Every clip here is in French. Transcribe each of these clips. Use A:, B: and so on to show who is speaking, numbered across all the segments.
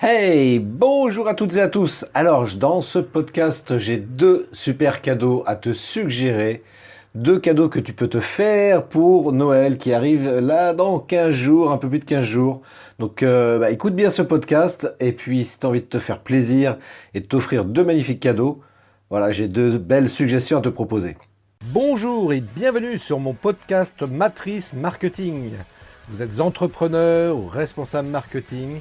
A: Hey, bonjour à toutes et à tous. Alors, dans ce podcast, j'ai deux super cadeaux à te suggérer. Deux cadeaux que tu peux te faire pour Noël qui arrive là dans 15 jours, un peu plus de 15 jours. Donc, écoute bien ce podcast. Et puis, si tu as envie de te faire plaisir et de t'offrir deux magnifiques cadeaux, voilà, j'ai deux belles suggestions à te proposer. Bonjour et bienvenue sur mon podcast Matrice Marketing. Vous êtes entrepreneur ou responsable marketing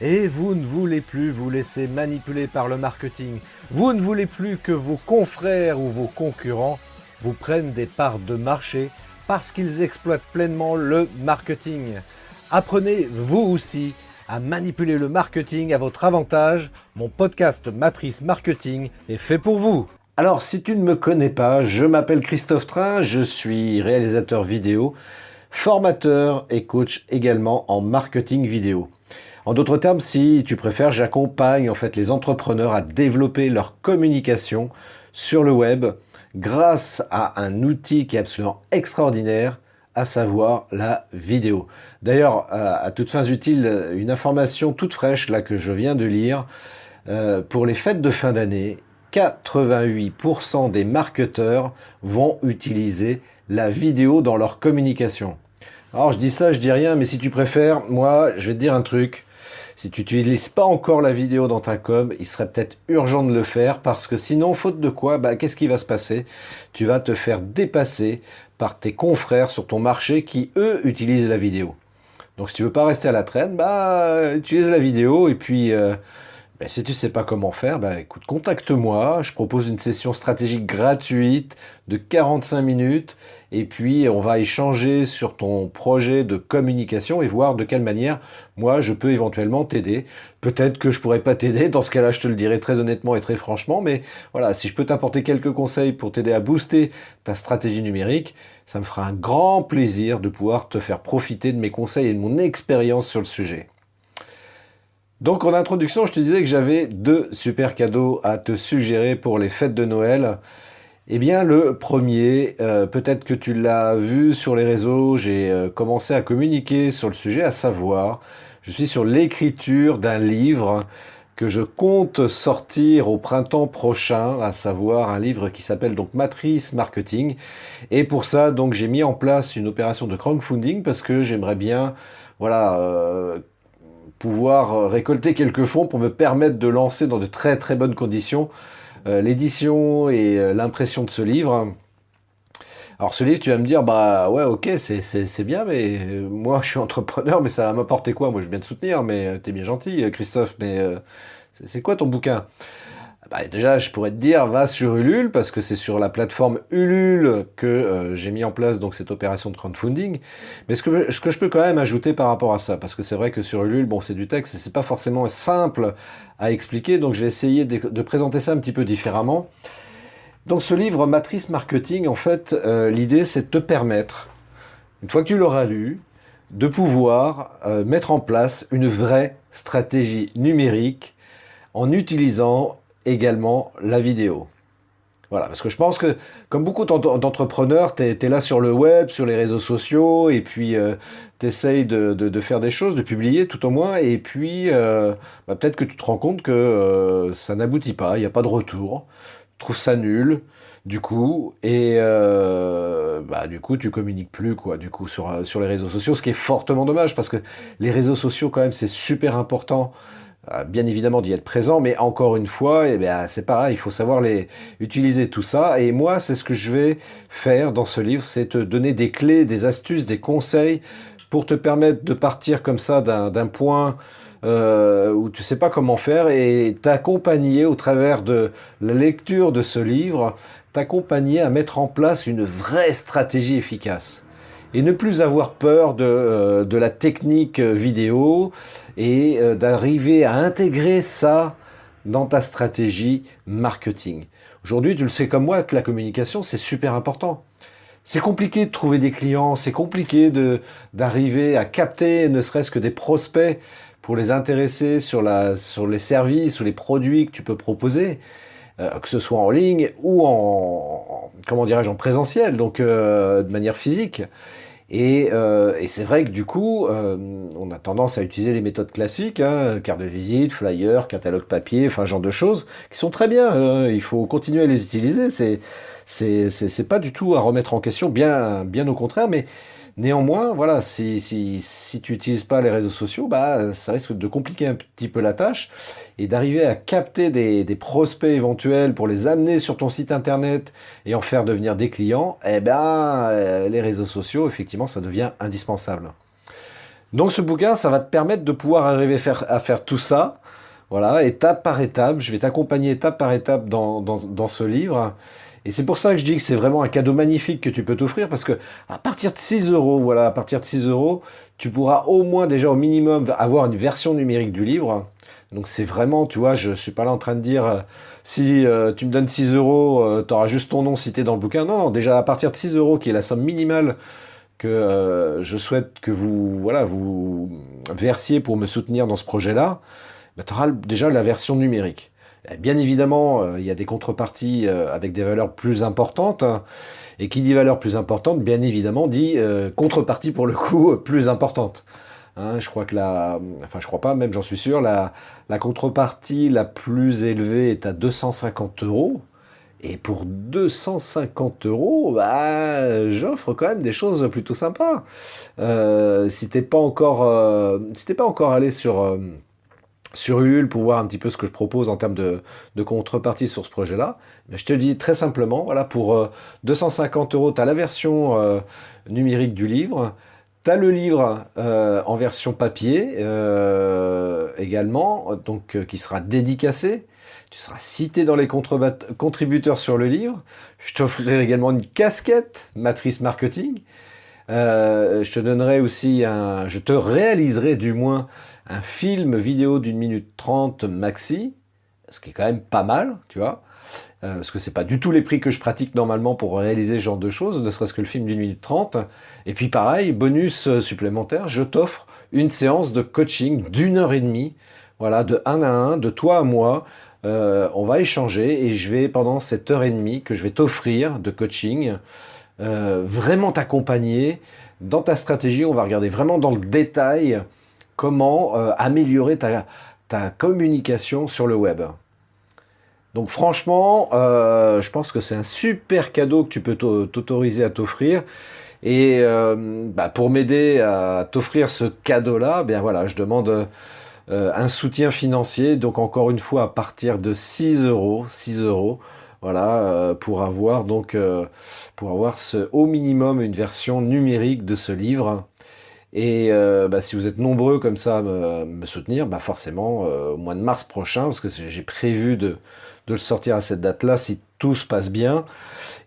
A: et vous ne voulez plus vous laisser manipuler par le marketing. Vous ne voulez plus que vos confrères ou vos concurrents vous prennent des parts de marché parce qu'ils exploitent pleinement le marketing. Apprenez vous aussi à manipuler le marketing à votre avantage. Mon podcast Matrice Marketing est fait pour vous. Alors, si tu ne me connais pas, je m'appelle Christophe Train, je suis réalisateur vidéo, formateur et coach également en marketing vidéo. En d'autres termes, si tu préfères, j'accompagne en fait les entrepreneurs à développer leur communication sur le web grâce à un outil qui est absolument extraordinaire, à savoir la vidéo. D'ailleurs, à toutes fins utiles, une information toute fraîche là que je viens de lire, pour les fêtes de fin d'année, 88% des marketeurs vont utiliser la vidéo dans leur communication. Alors je dis ça, je dis rien, mais si tu préfères, moi je vais te dire un truc. Si tu n'utilises pas encore la vidéo dans ta com, il serait peut-être urgent de le faire parce que sinon, faute de quoi, qu'est-ce qui va se passer? Tu vas te faire dépasser par tes confrères sur ton marché qui, eux, utilisent la vidéo. Donc si tu veux pas rester à la traîne, utilise la vidéo et puis si tu sais pas comment faire, écoute, contacte-moi, je propose une session stratégique gratuite de 45 minutes et puis on va échanger sur ton projet de communication et voir de quelle manière moi je peux éventuellement t'aider. Peut-être que je pourrais pas t'aider, dans ce cas-là je te le dirai très honnêtement et très franchement, mais voilà, si je peux t'apporter quelques conseils pour t'aider à booster ta stratégie numérique, ça me fera un grand plaisir de pouvoir te faire profiter de mes conseils et de mon expérience sur le sujet. Donc en introduction, je te disais que j'avais deux super cadeaux à te suggérer pour les fêtes de Noël. Eh bien le premier, peut-être que tu l'as vu sur les réseaux, j'ai commencé à communiquer sur le sujet, à savoir, je suis sur l'écriture d'un livre que je compte sortir au printemps prochain, à savoir un livre qui s'appelle donc Matrice Marketing. Et pour ça, donc j'ai mis en place une opération de crowdfunding parce que j'aimerais bien, voilà, pouvoir récolter quelques fonds pour me permettre de lancer dans de très très bonnes conditions l'édition et l'impression de ce livre. Alors ce livre, tu vas me dire, ouais, ok, c'est bien, mais moi je suis entrepreneur, mais ça va m'apporter quoi? Moi je viens de soutenir, mais t'es bien gentil, Christophe, mais c'est quoi ton bouquin? Déjà, je pourrais te dire, va sur Ulule, parce que c'est sur la plateforme Ulule que j'ai mis en place donc cette opération de crowdfunding. Mais ce que je peux quand même ajouter par rapport à ça, parce que c'est vrai que sur Ulule, bon, c'est du texte, et c'est pas forcément simple à expliquer, donc je vais essayer de présenter ça un petit peu différemment. Donc ce livre, Matrice Marketing, en fait, l'idée, c'est de te permettre, une fois que tu l'auras lu, de pouvoir mettre en place une vraie stratégie numérique en utilisant également la vidéo. Voilà, parce que je pense que, comme beaucoup d'entrepreneurs, tu es là sur le web, sur les réseaux sociaux, et puis tu essayes de faire des choses, de publier tout au moins, et puis peut-être que tu te rends compte que ça n'aboutit pas, il n'y a pas de retour, tu trouves ça nul, du coup, et du coup tu communiques plus, quoi, du coup, sur les réseaux sociaux, ce qui est fortement dommage, parce que les réseaux sociaux, quand même, c'est super important. Bien évidemment d'y être présent, mais encore une fois, c'est pareil, il faut savoir utiliser tout ça. Et moi, c'est ce que je vais faire dans ce livre, c'est te donner des clés, des astuces, des conseils pour te permettre de partir comme ça d'un point où tu sais pas comment faire et t'accompagner au travers de la lecture de ce livre, t'accompagner à mettre en place une vraie stratégie efficace et ne plus avoir peur de la technique vidéo et d'arriver à intégrer ça dans ta stratégie marketing. Aujourd'hui, tu le sais comme moi que la communication, c'est super important. C'est compliqué de trouver des clients, c'est compliqué d'arriver à capter ne serait-ce que des prospects pour les intéresser sur les services ou les produits que tu peux proposer, que ce soit en ligne ou comment dirais-je, en présentiel, donc de manière physique. Et c'est vrai que du coup, on a tendance à utiliser les méthodes classiques, hein, carte de visite, flyer, catalogue papier, enfin, ce genre de choses, qui sont très bien. Il faut continuer à les utiliser. C'est pas du tout à remettre en question, bien au contraire, mais néanmoins, voilà, si tu n'utilises pas les réseaux sociaux, bah, ça risque de compliquer un petit peu la tâche et d'arriver à capter des prospects éventuels pour les amener sur ton site internet et en faire devenir des clients. Eh ben, les réseaux sociaux, effectivement, ça devient indispensable. Donc ce bouquin, ça va te permettre de pouvoir arriver à faire tout ça, voilà, étape par étape. Je vais t'accompagner étape par étape dans ce livre. Et c'est pour ça que je dis que c'est vraiment un cadeau magnifique que tu peux t'offrir, parce que à partir de 6 euros, voilà, à partir de 6 euros, tu pourras au moins déjà au minimum avoir une version numérique du livre. Donc c'est vraiment, tu vois, je suis pas là en train de dire si tu me donnes 6 euros, tu auras juste ton nom cité dans le bouquin. Non, non, déjà à partir de 6 euros, qui est la somme minimale que je souhaite que vous, voilà, vous versiez pour me soutenir dans ce projet-là, bah, tu auras déjà la version numérique. Et bien évidemment, il y a des contreparties avec des valeurs plus importantes, hein, et qui dit valeur plus importante, bien évidemment, dit contrepartie pour le coup plus importante. Hein, je crois que enfin je crois pas, même j'en suis sûr, la contrepartie la plus élevée est à 250 euros. Et pour 250 euros, bah, j'offre quand même des choses plutôt sympas. Si t'es pas encore allé sur Ulule pour voir un petit peu ce que je propose en termes de contrepartie sur ce projet-là, mais je te dis très simplement, voilà, pour 250 euros, tu as la version numérique du livre, tu as le livre en version papier également, donc qui sera dédicacé. Tu seras cité dans les contributeurs sur le livre. Je t'offrirai également une casquette matrice marketing. Je te réaliserai du moins un film vidéo d'une minute 30 maxi, ce qui est quand même pas mal, tu vois, parce que c'est pas du tout les prix que je pratique normalement pour réaliser ce genre de choses, ne serait-ce que le film d'une minute 30. Et puis pareil, bonus supplémentaire, je t'offre une séance de coaching d'1 heure et demie, voilà, de 1 à 1, de toi à moi. On va échanger et je vais, pendant cette heure et demie que je vais t'offrir de coaching, vraiment t'accompagner dans ta stratégie. On va regarder vraiment dans le détail comment améliorer ta communication sur le web. Donc franchement, je pense que c'est un super cadeau que tu peux t'autoriser à t'offrir. Et pour m'aider à t'offrir ce cadeau-là, bien voilà, je demande un soutien financier. Donc encore une fois, à partir de 6 euros, 6 euros, voilà, pour avoir au minimum une version numérique de ce livre. Et si vous êtes nombreux comme ça à me soutenir, bah forcément au mois de mars prochain, parce que j'ai prévu de le sortir à cette date-là si tout se passe bien.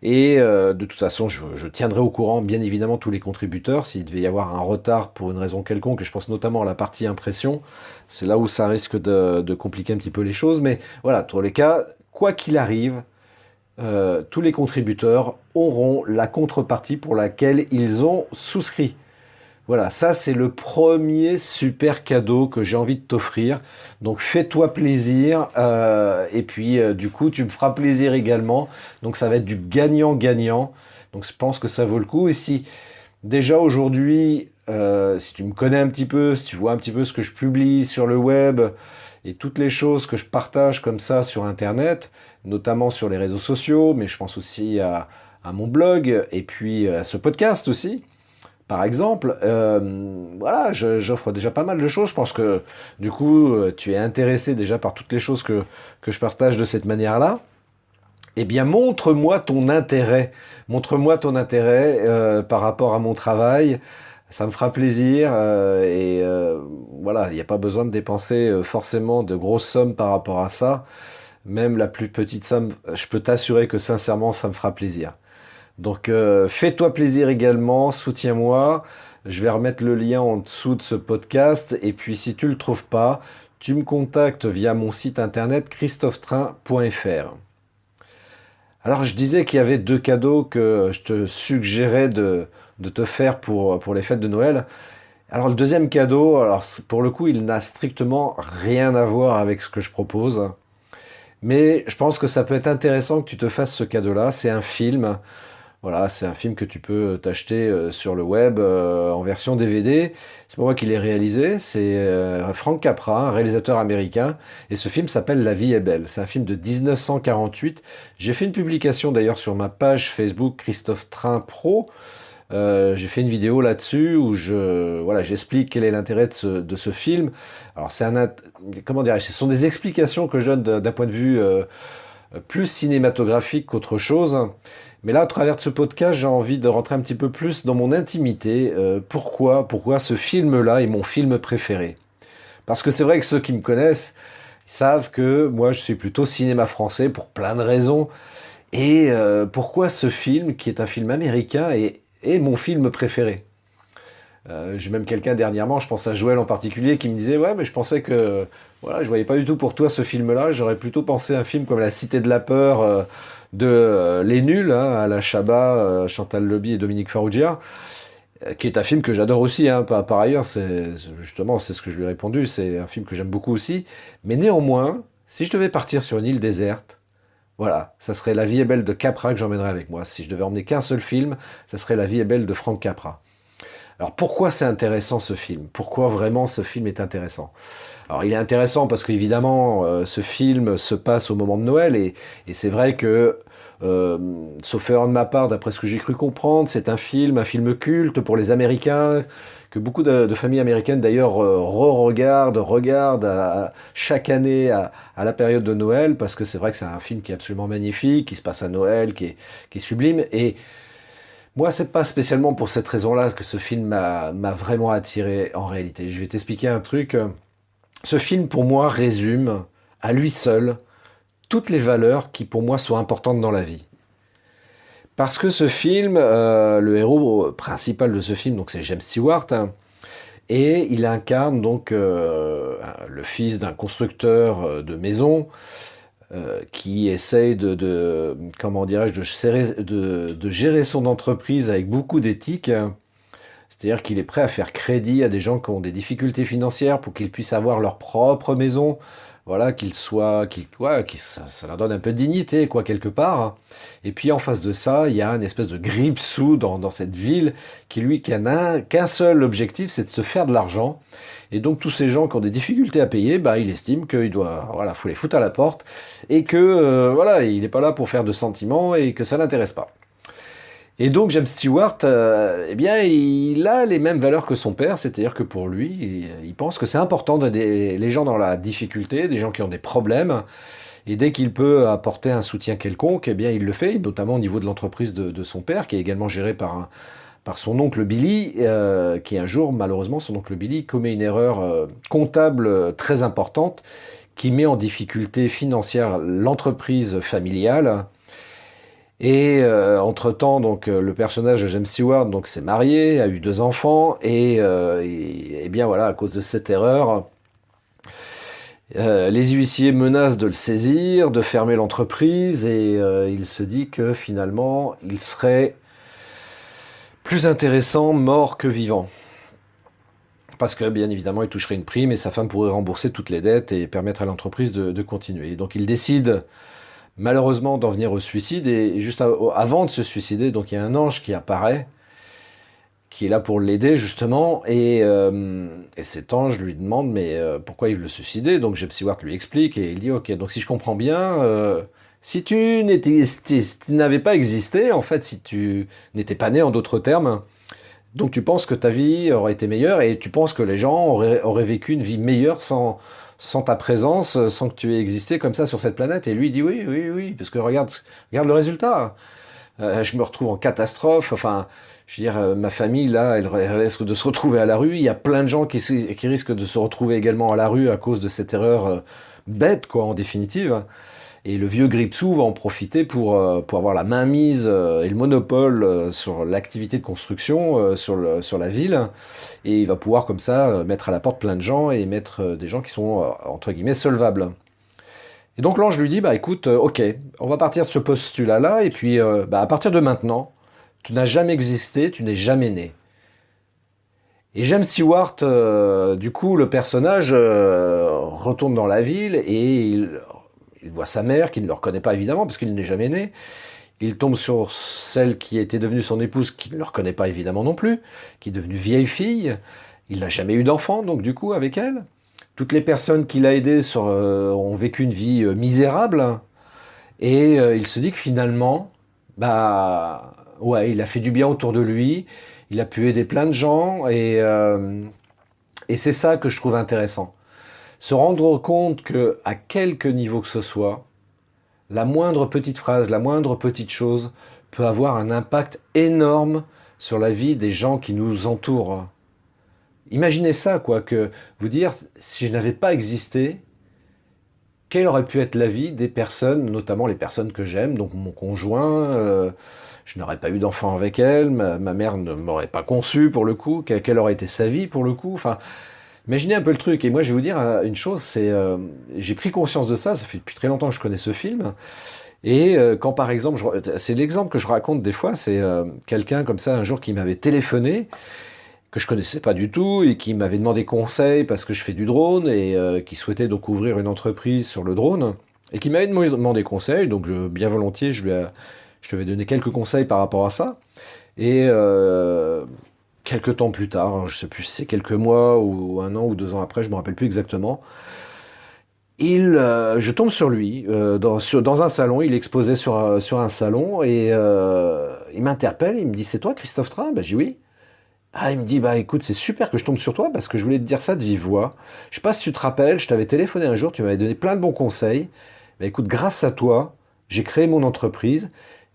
A: Et de toute façon, je tiendrai au courant bien évidemment tous les contributeurs s'il devait y avoir un retard pour une raison quelconque, et je pense notamment à la partie impression. C'est là où ça risque de compliquer un petit peu les choses. Mais voilà, dans tous les cas, quoi qu'il arrive, tous les contributeurs auront la contrepartie pour laquelle ils ont souscrit. Voilà, ça c'est le premier super cadeau que j'ai envie de t'offrir. Donc fais-toi plaisir et puis du coup tu me feras plaisir également. Donc ça va être du gagnant-gagnant. Donc je pense que ça vaut le coup. Et si déjà aujourd'hui, si tu me connais un petit peu, si tu vois un petit peu ce que je publie sur le web et toutes les choses que je partage comme ça sur Internet, notamment sur les réseaux sociaux, mais je pense aussi à mon blog et puis à ce podcast aussi. Par exemple, voilà, j'offre déjà pas mal de choses. Je pense que du coup, tu es intéressé déjà par toutes les choses que je partage de cette manière-là. Eh bien, montre-moi ton intérêt. Montre-moi ton intérêt par rapport à mon travail. Ça me fera plaisir. Voilà, il n'y a pas besoin de dépenser forcément de grosses sommes par rapport à ça. Même la plus petite somme, je peux t'assurer que sincèrement, ça me fera plaisir. Donc fais-toi plaisir également, soutiens-moi. Je vais remettre le lien en dessous de ce podcast. Et puis si tu ne le trouves pas, tu me contactes via mon site internet christophetrain.fr. Alors je disais qu'il y avait 2 cadeaux que je te suggérais de te faire pour les fêtes de Noël. Alors le deuxième cadeau, alors pour le coup, il n'a strictement rien à voir avec ce que je propose. Mais je pense que ça peut être intéressant que tu te fasses ce cadeau-là. C'est un film. Voilà, c'est un film que tu peux t'acheter sur le web en version DVD. C'est pour moi qu'il est réalisé. C'est Frank Capra, un réalisateur américain. Et ce film s'appelle La vie est belle. C'est un film de 1948. J'ai fait une publication d'ailleurs sur ma page Facebook Christophe Train Pro. J'ai fait une vidéo là-dessus où voilà, j'explique quel est l'intérêt de ce film. Alors, comment dirais-je, ce sont des explications que je donne d'un point de vue plus cinématographique qu'autre chose. Mais là, à travers de ce podcast, j'ai envie de rentrer un petit peu plus dans mon intimité. Pourquoi ce film-là est mon film préféré? Parce que c'est vrai que ceux qui me connaissent savent que moi, je suis plutôt cinéma français pour plein de raisons. Et pourquoi ce film, qui est un film américain, est mon film préféré? J'ai même quelqu'un dernièrement, je pense à Joël en particulier, qui me disait ouais, mais je pensais que voilà, je voyais pas du tout pour toi ce film-là. J'aurais plutôt pensé à un film comme La Cité de la peur de Les Nuls, hein, Alain Chabat, Chantal Lobby et Dominique Farrugia, qui est un film que j'adore aussi. Hein, par ailleurs, justement c'est ce que je lui ai répondu. C'est un film que j'aime beaucoup aussi. Mais néanmoins, si je devais partir sur une île déserte, voilà, ça serait La vie est belle de Capra que j'emmènerais avec moi. Si je devais emmener qu'un seul film, ça serait La vie est belle de Frank Capra. Alors pourquoi c'est intéressant ce film? Pourquoi vraiment ce film est intéressant? Alors il est intéressant parce qu'évidemment ce film se passe au moment de Noël et c'est vrai que, sauf erreur de ma part, d'après ce que j'ai cru comprendre, c'est un film culte pour les Américains, que beaucoup de familles américaines d'ailleurs regardent chaque année à la période de Noël, parce que c'est vrai que c'est un film qui est absolument magnifique, qui se passe à Noël, qui est sublime. Et moi, c'est pas spécialement pour cette raison-là que ce film m'a vraiment attiré en réalité. Je vais t'expliquer un truc. Ce film, pour moi, résume à lui seul toutes les valeurs qui, pour moi, sont importantes dans la vie. Parce que ce film, le héros principal de ce film, donc c'est James Stewart, hein, et il incarne donc le fils d'un constructeur de maison qui essaye comment dirais-je, de gérer son entreprise avec beaucoup d'éthique. C'est-à-dire qu'il est prêt à faire crédit à des gens qui ont des difficultés financières pour qu'ils puissent avoir leur propre maison. Voilà, ça leur donne un peu de dignité, quoi, quelque part. Et puis en face de ça, il y a une espèce de grippe-sous dans cette ville qui n'a qu'un seul objectif, c'est de se faire de l'argent. Et donc tous ces gens qui ont des difficultés à payer, bah, il estime qu'il doit, voilà, faut les foutre à la porte et que voilà, il n'est pas là pour faire de sentiments et que ça l'intéresse pas. Et donc James Stewart, eh bien, il a les mêmes valeurs que son père, c'est-à-dire que pour lui, il pense que c'est important d'aider les gens dans la difficulté, des gens qui ont des problèmes, et dès qu'il peut apporter un soutien quelconque, eh bien, il le fait, notamment au niveau de l'entreprise de son père, qui est également gérée par son oncle Billy, qui un jour, malheureusement, son oncle Billy commet une erreur comptable très importante, qui met en difficulté financière l'entreprise familiale. Et entre-temps, donc le personnage de James Stewart donc s'est marié, a eu 2 enfants, et bien voilà, à cause de cette erreur, les huissiers menacent de le saisir, de fermer l'entreprise, et il se dit que finalement, il serait plus intéressant mort que vivant. Parce que bien évidemment, il toucherait une prime et sa femme pourrait rembourser toutes les dettes et permettre à l'entreprise de continuer. Donc il décide malheureusement d'en venir au suicide, et juste avant de se suicider, donc il y a un ange qui apparaît, qui est là pour l'aider justement, et cet ange lui demande mais pourquoi il veut se suicider. Donc James Stewart lui explique et il dit ok, donc si je comprends bien, si tu n'avais pas existé, en fait, si tu n'étais pas né en d'autres termes, donc tu penses que ta vie aurait été meilleure et tu penses que les gens auraient vécu une vie meilleure sans ta présence, sans que tu aies existé comme ça sur cette planète. Et lui il dit oui, oui, oui, parce que regarde le résultat. Je me retrouve en catastrophe, enfin, je veux dire, ma famille, là, elle risque de se retrouver à la rue. Il y a plein de gens qui risquent de se retrouver également à la rue à cause de cette erreur bête, quoi, en définitive. Et le vieux Gripsou va en profiter pour avoir la mainmise et le monopole sur l'activité de construction sur la ville. Et il va pouvoir comme ça mettre à la porte plein de gens et mettre des gens qui sont, entre guillemets, solvables. Et donc l'ange lui dit, bah écoute, ok, on va partir de ce postulat-là, et puis bah, à partir de maintenant, tu n'as jamais existé, tu n'es jamais né. Et James Stewart, du coup, le personnage retourne dans la ville et il voit sa mère, qu'il ne le reconnaît pas évidemment, parce qu'il n'est jamais né. Il tombe sur celle qui était devenue son épouse, qui ne le reconnaît pas évidemment non plus, qui est devenue vieille fille. Il n'a jamais eu d'enfant, donc du coup, avec elle. Toutes les personnes qu'il a aidées ont vécu une vie misérable. Et il se dit que finalement, bah ouais, il a fait du bien autour de lui. Il a pu aider plein de gens. Et c'est ça que je trouve intéressant. Se rendre compte que, à quelque niveau que ce soit, la moindre petite phrase, la moindre petite chose peut avoir un impact énorme sur la vie des gens qui nous entourent. Imaginez ça, quoi, que vous dire, si je n'avais pas existé, quelle aurait pu être la vie des personnes, notamment les personnes que j'aime, donc mon conjoint, je n'aurais pas eu d'enfant avec elle, ma mère ne m'aurait pas conçu pour le coup, quelle aurait été sa vie pour le coup, enfin, imaginez un peu le truc. Et moi, je vais vous dire une chose, j'ai pris conscience de ça, ça fait depuis très longtemps que je connais ce film, et quand par exemple, c'est l'exemple que je raconte des fois, c'est quelqu'un comme ça un jour qui m'avait téléphoné, que je connaissais pas du tout et qui m'avait demandé conseil parce que je fais du drone et qui souhaitait donc ouvrir une entreprise sur le drone et qui m'avait demandé conseil, donc bien volontiers je lui avais donné quelques conseils par rapport à ça. Et quelques temps plus tard, hein, je sais plus si c'est quelques mois ou un an ou 2 ans après, je me rappelle plus exactement, je tombe sur lui dans un salon, il exposait sur un salon et il m'interpelle, il me dit c'est toi Christophe Train? Ben j'ai oui. Ah, il me dit, bah écoute, c'est super que je tombe sur toi parce que je voulais te dire ça de vive voix. Je sais pas si tu te rappelles, je t'avais téléphoné un jour, tu m'avais donné plein de bons conseils. Bah écoute, grâce à toi, j'ai créé mon entreprise.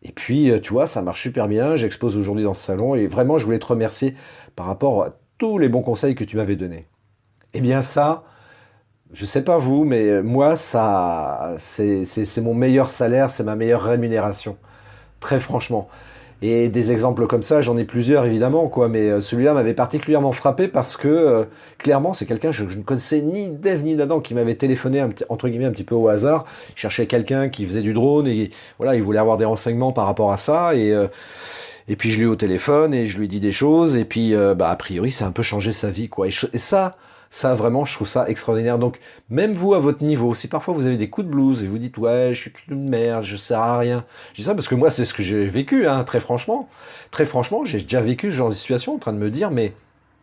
A: Et puis, tu vois, ça marche super bien. J'expose aujourd'hui dans ce salon et vraiment, je voulais te remercier par rapport à tous les bons conseils que tu m'avais donnés. Eh bien, ça, je sais pas vous, mais moi, ça, c'est mon meilleur salaire, c'est ma meilleure rémunération. Très franchement. Et des exemples comme ça, j'en ai plusieurs évidemment, quoi, mais celui-là m'avait particulièrement frappé parce que clairement, c'est quelqu'un que je ne connaissais ni d'Ève ni d'Adam qui m'avait téléphoné entre guillemets un petit peu au hasard. Il cherchait quelqu'un qui faisait du drone et voilà, il voulait avoir des renseignements par rapport à ça et puis je l'ai eu au téléphone et je lui ai dit des choses et puis bah a priori ça a un peu changé sa vie quoi. Et ça vraiment je trouve ça extraordinaire. Donc même vous à votre niveau, si parfois vous avez des coups de blues et vous dites ouais je suis qu'une merde, je sers à rien. Je dis ça parce que moi c'est ce que j'ai vécu hein, très franchement. Très franchement j'ai déjà vécu ce genre de situation en train de me dire mais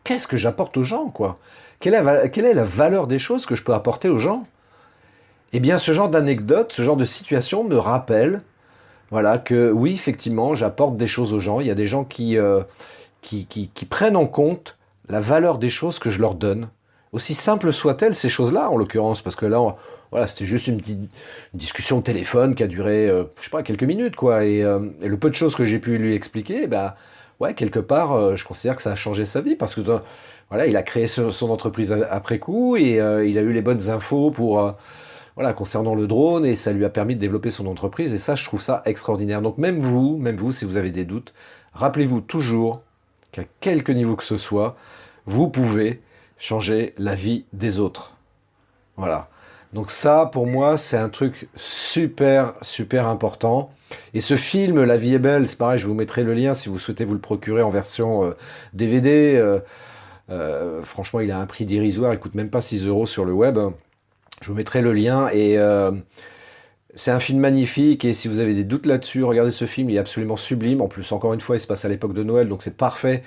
A: qu'est-ce que j'apporte aux gens quoi? Quelle est la valeur des choses que je peux apporter aux gens? Eh bien ce genre d'anecdote, ce genre de situation me rappelle voilà, que oui, effectivement, j'apporte des choses aux gens. Il y a des gens qui prennent en compte la valeur des choses que je leur donne. Aussi simples soient-elles, ces choses-là, en l'occurrence, parce que là, voilà, c'était juste une discussion au téléphone qui a duré, je sais pas, quelques minutes, quoi. Et le peu de choses que j'ai pu lui expliquer, bah, ouais, quelque part, je considère que ça a changé sa vie, parce que, voilà, il a créé son entreprise après coup, et il a eu les bonnes infos pour, voilà, concernant le drone et ça lui a permis de développer son entreprise et ça, je trouve ça extraordinaire. Donc même vous, si vous avez des doutes, rappelez-vous toujours qu'à quelque niveau que ce soit, vous pouvez changer la vie des autres. Voilà. Donc ça, pour moi, c'est un truc super, super important. Et ce film, La vie est belle, c'est pareil, je vous mettrai le lien si vous souhaitez vous le procurer en version DVD. Franchement, il a un prix dérisoire, il coûte même pas 6 euros sur le web. Je vous mettrai le lien et c'est un film magnifique et si vous avez des doutes là-dessus, regardez ce film, il est absolument sublime. En plus, encore une fois, il se passe à l'époque de Noël, donc c'est parfait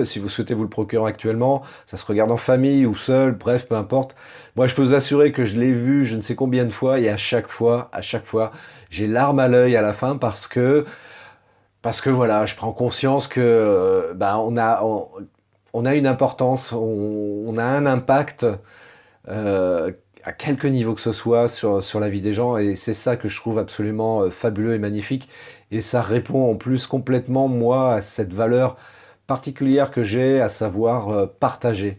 A: si vous souhaitez vous le procurer actuellement. Ça se regarde en famille ou seul, bref, peu importe. Moi, je peux vous assurer que je l'ai vu je ne sais combien de fois et à chaque fois, j'ai larmes à l'œil à la fin parce que voilà, je prends conscience que bah, on a une importance, on a un impact. euh, à quelque niveau que ce soit sur la vie des gens et c'est ça que je trouve absolument fabuleux et magnifique et ça répond en plus complètement moi à cette valeur particulière que j'ai à savoir partager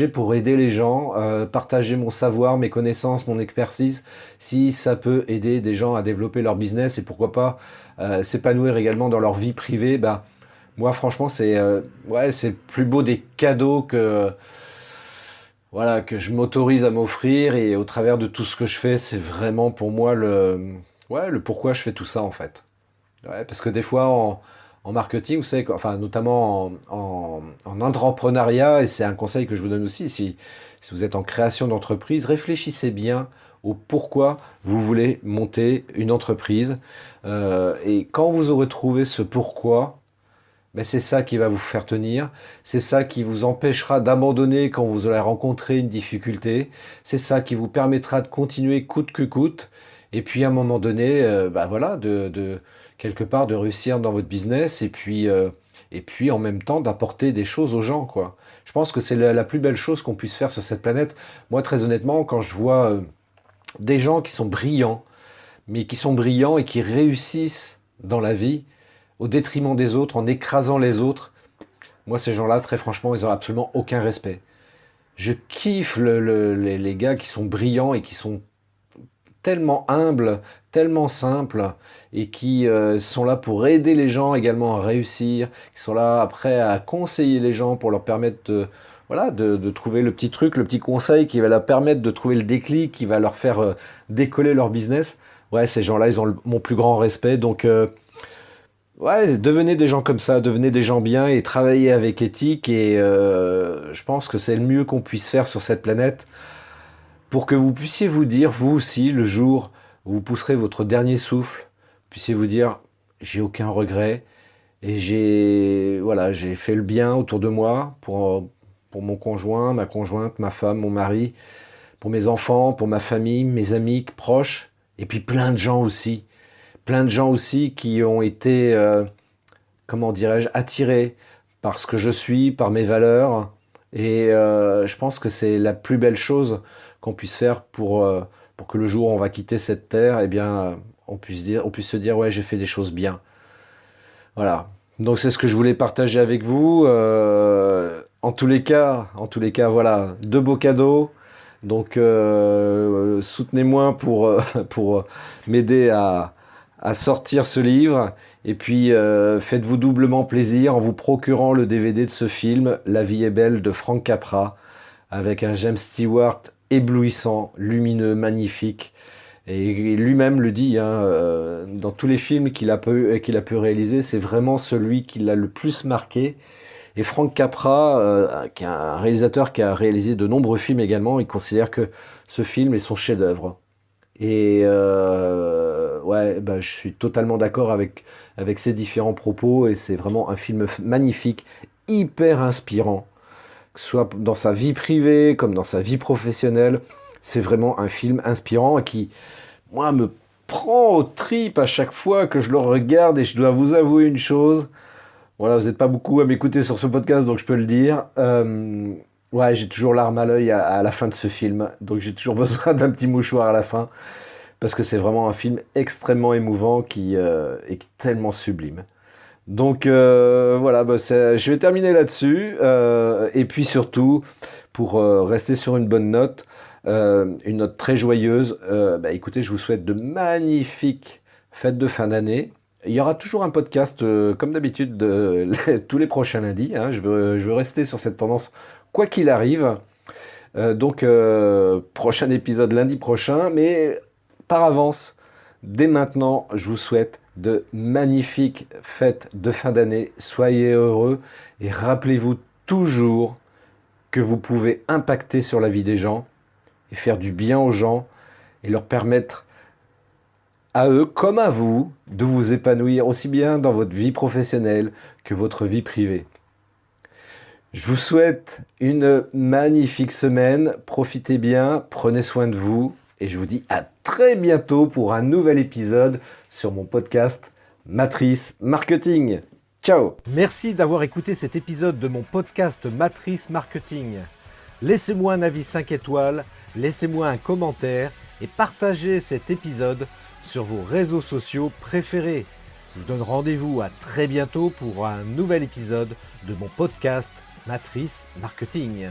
A: pour aider les gens partager mon savoir mes connaissances mon expertise si ça peut aider des gens à développer leur business et pourquoi pas s'épanouir également dans leur vie privée bah moi franchement c'est ouais c'est le plus beau des cadeaux que voilà, que je m'autorise à m'offrir et au travers de tout ce que je fais, c'est vraiment pour moi ouais, le pourquoi je fais tout ça en fait. Ouais, parce que des fois en marketing, vous savez, enfin notamment en entrepreneuriat, et c'est un conseil que je vous donne aussi, si vous êtes en création d'entreprise, réfléchissez bien au pourquoi vous voulez monter une entreprise. Et quand vous aurez trouvé ce pourquoi, ben c'est ça qui va vous faire tenir, c'est ça qui vous empêchera d'abandonner quand vous allez rencontrer une difficulté, c'est ça qui vous permettra de continuer coûte que coûte, et puis à un moment donné, ben voilà, quelque part de réussir dans votre business, et puis en même temps d'apporter des choses aux gens, quoi. Je pense que c'est la plus belle chose qu'on puisse faire sur cette planète. Moi, très honnêtement, quand je vois des gens qui sont brillants, mais qui sont brillants et qui réussissent dans la vie, au détriment des autres, en écrasant les autres, moi, ces gens-là, très franchement, ils n'ont absolument aucun respect. Je kiffe les gars qui sont brillants et qui sont tellement humbles, tellement simples, et qui sont là pour aider les gens également à réussir, qui sont là après à conseiller les gens pour leur permettre voilà, de trouver le petit truc, le petit conseil qui va leur permettre de trouver le déclic, qui va leur faire décoller leur business. Ouais, ces gens-là, ils ont mon plus grand respect. Donc, ouais, devenez des gens comme ça, devenez des gens bien et travaillez avec éthique. Et je pense que c'est le mieux qu'on puisse faire sur cette planète pour que vous puissiez vous dire, vous aussi, le jour où vous pousserez votre dernier souffle, puissiez vous dire, j'ai aucun regret et voilà, j'ai fait le bien autour de moi pour mon conjoint, ma conjointe, ma femme, mon mari, pour mes enfants, pour ma famille, mes amis proches, et puis plein de gens aussi. Plein de gens aussi qui ont été, comment dirais-je, attirés par ce que je suis, par mes valeurs. Et je pense que c'est la plus belle chose qu'on puisse faire pour que le jour où on va quitter cette terre, eh bien, on puisse se dire, ouais, j'ai fait des choses bien. Voilà. Donc c'est ce que je voulais partager avec vous. En tous les cas, voilà, deux beaux cadeaux. Donc soutenez-moi pour m'aider à sortir ce livre. Et puis faites-vous doublement plaisir en vous procurant le DVD de ce film, La vie est belle de Frank Capra, avec un James Stewart éblouissant, lumineux, magnifique. Et lui-même le dit, hein, dans tous les films qu'il a pu réaliser, c'est vraiment celui qui l'a le plus marqué. Et Frank Capra, qui est un réalisateur qui a réalisé de nombreux films également, il considère que ce film est son chef-d'œuvre. Et ouais, bah, je suis totalement d'accord avec ces différents propos, et c'est vraiment un film magnifique, hyper inspirant, que ce soit dans sa vie privée comme dans sa vie professionnelle. C'est vraiment un film inspirant et qui, moi, me prend aux tripes à chaque fois que je le regarde, et je dois vous avouer une chose. Voilà, vous n'êtes pas beaucoup à m'écouter sur ce podcast, donc je peux le dire. Ouais, j'ai toujours larmes à l'œil à la fin de ce film, donc j'ai toujours besoin d'un petit mouchoir à la fin, parce que c'est vraiment un film extrêmement émouvant qui est tellement sublime. Donc voilà, bah, je vais terminer là-dessus, et puis surtout, pour rester sur une bonne note, une note très joyeuse, bah, écoutez, je vous souhaite de magnifiques fêtes de fin d'année. Il y aura toujours un podcast, comme d'habitude, tous les prochains lundis, hein. Je veux rester sur cette tendance, quoi qu'il arrive. Donc, prochain épisode lundi prochain. Mais par avance, dès maintenant, je vous souhaite de magnifiques fêtes de fin d'année. Soyez heureux et rappelez-vous toujours que vous pouvez impacter sur la vie des gens et faire du bien aux gens et leur permettre à eux comme à vous de vous épanouir aussi bien dans votre vie professionnelle que votre vie privée. Je vous souhaite une magnifique semaine, profitez bien, prenez soin de vous et je vous dis à très bientôt pour un nouvel épisode sur mon podcast Matrice Marketing. Ciao! Merci d'avoir écouté cet épisode de mon podcast Matrice Marketing. Laissez-moi un avis 5 étoiles, laissez-moi un commentaire et partagez cet épisode sur vos réseaux sociaux préférés. Je vous donne rendez-vous à très bientôt pour un nouvel épisode de mon podcast Matrice Marketing.